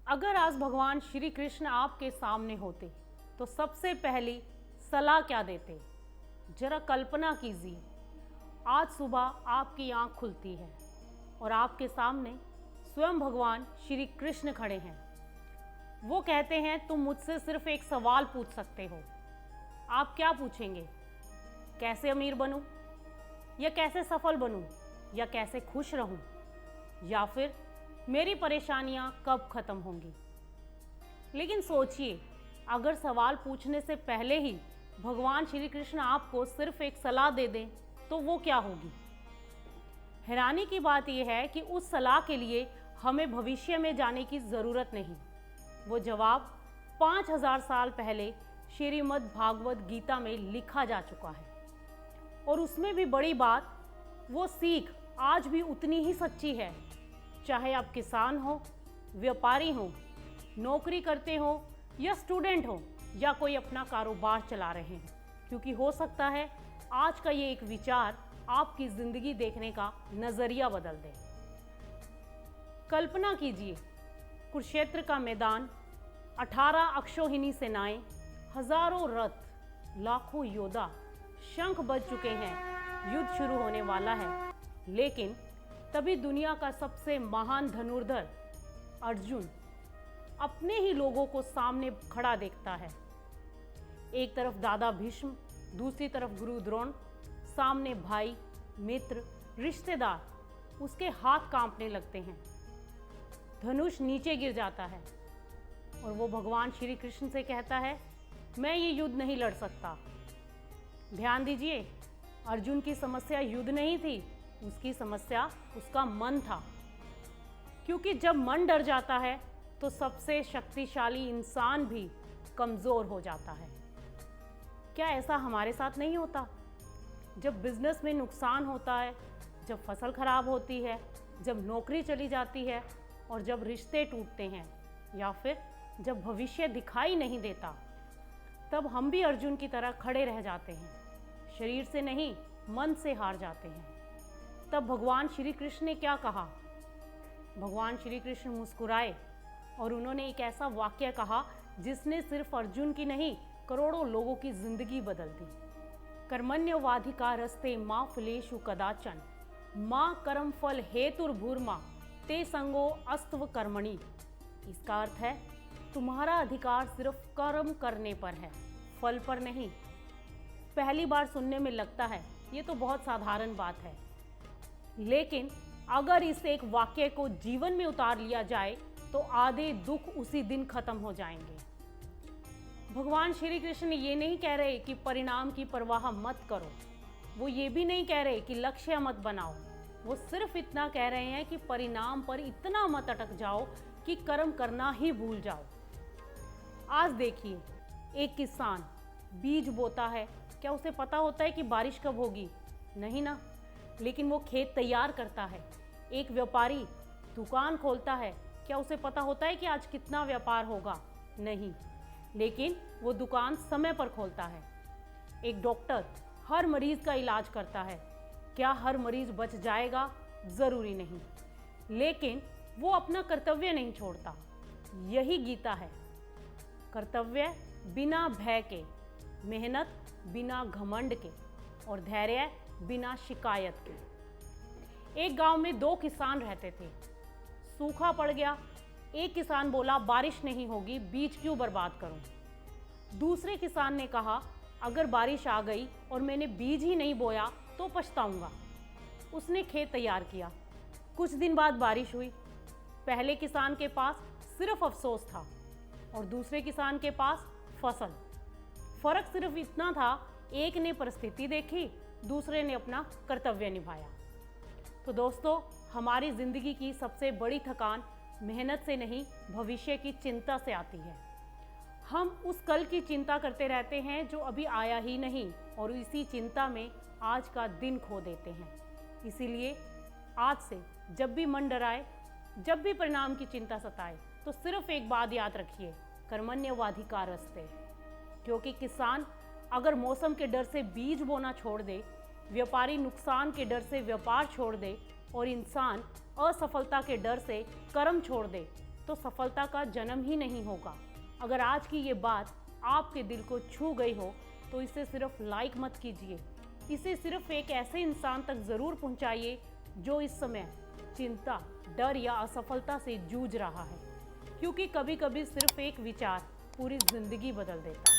अगर आज भगवान श्री कृष्ण आपके सामने होते तो सबसे पहली सलाह क्या देते? जरा कल्पना कीजिए, आज सुबह आपकी आंख खुलती है और आपके सामने स्वयं भगवान श्री कृष्ण खड़े हैं। वो कहते हैं तुम मुझसे सिर्फ एक सवाल पूछ सकते हो। आप क्या पूछेंगे? कैसे अमीर बनूं? या कैसे सफल बनूं? या कैसे खुश रहूं? या फिर मेरी परेशानियां कब खत्म होंगी? लेकिन सोचिए, अगर सवाल पूछने से पहले ही भगवान श्री कृष्ण आपको सिर्फ एक सलाह दे दें तो वो क्या होगी? हैरानी की बात यह है कि उस सलाह के लिए हमें भविष्य में जाने की ज़रूरत नहीं। वो जवाब 5000 साल पहले श्रीमद् भागवत गीता में लिखा जा चुका है। और उसमें भी बड़ी बात, वो सीख आज भी उतनी ही सच्ची है, चाहे आप किसान हो, व्यापारी हो, नौकरी करते हो या स्टूडेंट हो या कोई अपना कारोबार चला रहे हैं। क्योंकि हो सकता है आज का ये एक विचार आपकी ज़िंदगी देखने का नज़रिया बदल दे। कल्पना कीजिए, कुरुक्षेत्र का मैदान, 18 अक्षौहिणी सेनाएं, हजारों रथ, लाखों योद्धा, शंख बज चुके हैं, युद्ध शुरू होने वाला है। लेकिन तभी दुनिया का सबसे महान धनुर्धर अर्जुन अपने ही लोगों को सामने खड़ा देखता है। एक तरफ दादा भीष्म, दूसरी तरफ गुरु द्रोण, सामने भाई, मित्र, रिश्तेदार। उसके हाथ कांपने लगते हैं, धनुष नीचे गिर जाता है और वो भगवान श्री कृष्ण से कहता है, मैं ये युद्ध नहीं लड़ सकता। ध्यान दीजिए, अर्जुन की समस्या युद्ध नहीं थी, उसकी समस्या उसका मन था। क्योंकि जब मन डर जाता है तो सबसे शक्तिशाली इंसान भी कमज़ोर हो जाता है। क्या ऐसा हमारे साथ नहीं होता? जब बिजनेस में नुकसान होता है, जब फसल खराब होती है, जब नौकरी चली जाती है और जब रिश्ते टूटते हैं या फिर जब भविष्य दिखाई नहीं देता, तब हम भी अर्जुन की तरह खड़े रह जाते हैं। शरीर से नहीं, मन से हार जाते हैं। तब भगवान श्री कृष्ण ने क्या कहा? भगवान श्री कृष्ण मुस्कुराए और उन्होंने एक ऐसा वाक्य कहा जिसने सिर्फ अर्जुन की नहीं, करोड़ों लोगों की जिंदगी बदल दी। कर्मण्यवाधिकारस्ते मा फलेषु कदाचन माँ कर्म फल हेतुर्भूर्मा ते संगो अस्तव कर्मणि। इसका अर्थ है, तुम्हारा अधिकार सिर्फ कर्म करने पर है, फल पर नहीं। पहली बार सुनने में लगता है ये तो बहुत साधारण बात है, लेकिन अगर इस एक वाक्य को जीवन में उतार लिया जाए तो आधे दुख उसी दिन खत्म हो जाएंगे। भगवान श्री कृष्ण ये नहीं कह रहे कि परिणाम की परवाह मत करो, वो ये भी नहीं कह रहे कि लक्ष्य मत बनाओ। वो सिर्फ इतना कह रहे हैं कि परिणाम पर इतना मत अटक जाओ कि कर्म करना ही भूल जाओ। आज देखिए, एक किसान बीज बोता है, क्या उसे पता होता है कि बारिश कब होगी? नहीं ना। लेकिन वो खेत तैयार करता है। एक व्यापारी दुकान खोलता है, क्या उसे पता होता है कि आज कितना व्यापार होगा? नहीं। लेकिन वो दुकान समय पर खोलता है। एक डॉक्टर हर मरीज का इलाज करता है, क्या हर मरीज बच जाएगा? ज़रूरी नहीं। लेकिन वो अपना कर्तव्य नहीं छोड़ता। यही गीता है, कर्तव्य बिना भय के, मेहनत बिना घमंड के और धैर्य बिना शिकायत के। एक गांव में 2 किसान रहते थे। सूखा पड़ गया। एक किसान बोला, बारिश नहीं होगी, बीज क्यों बर्बाद करूं? दूसरे किसान ने कहा, अगर बारिश आ गई और मैंने बीज ही नहीं बोया तो पछताऊंगा। उसने खेत तैयार किया। कुछ दिन बाद बारिश हुई। पहले किसान के पास सिर्फ अफसोस था और दूसरे किसान के पास फसल। फर्क सिर्फ इतना था, एक ने परिस्थिति देखी, दूसरे ने अपना कर्तव्य निभाया। तो दोस्तों, हमारी ज़िंदगी की सबसे बड़ी थकान मेहनत से नहीं, भविष्य की चिंता से आती है। हम उस कल की चिंता करते रहते हैं जो अभी आया ही नहीं, और इसी चिंता में आज का दिन खो देते हैं। इसीलिए आज से जब भी मन डराए, जब भी परिणाम की चिंता सताए, तो सिर्फ एक बात याद रखिए, कर्मण्यवाधिकारस्ते। क्योंकि किसान अगर मौसम के डर से बीज बोना छोड़ दे, व्यापारी नुकसान के डर से व्यापार छोड़ दे और इंसान असफलता के डर से कर्म छोड़ दे, तो सफलता का जन्म ही नहीं होगा। अगर आज की ये बात आपके दिल को छू गई हो तो इसे सिर्फ लाइक मत कीजिए, इसे सिर्फ एक ऐसे इंसान तक ज़रूर पहुंचाइए जो इस समय चिंता, डर या असफलता से जूझ रहा है, क्योंकि कभी कभी सिर्फ एक विचार पूरी जिंदगी बदल देता है।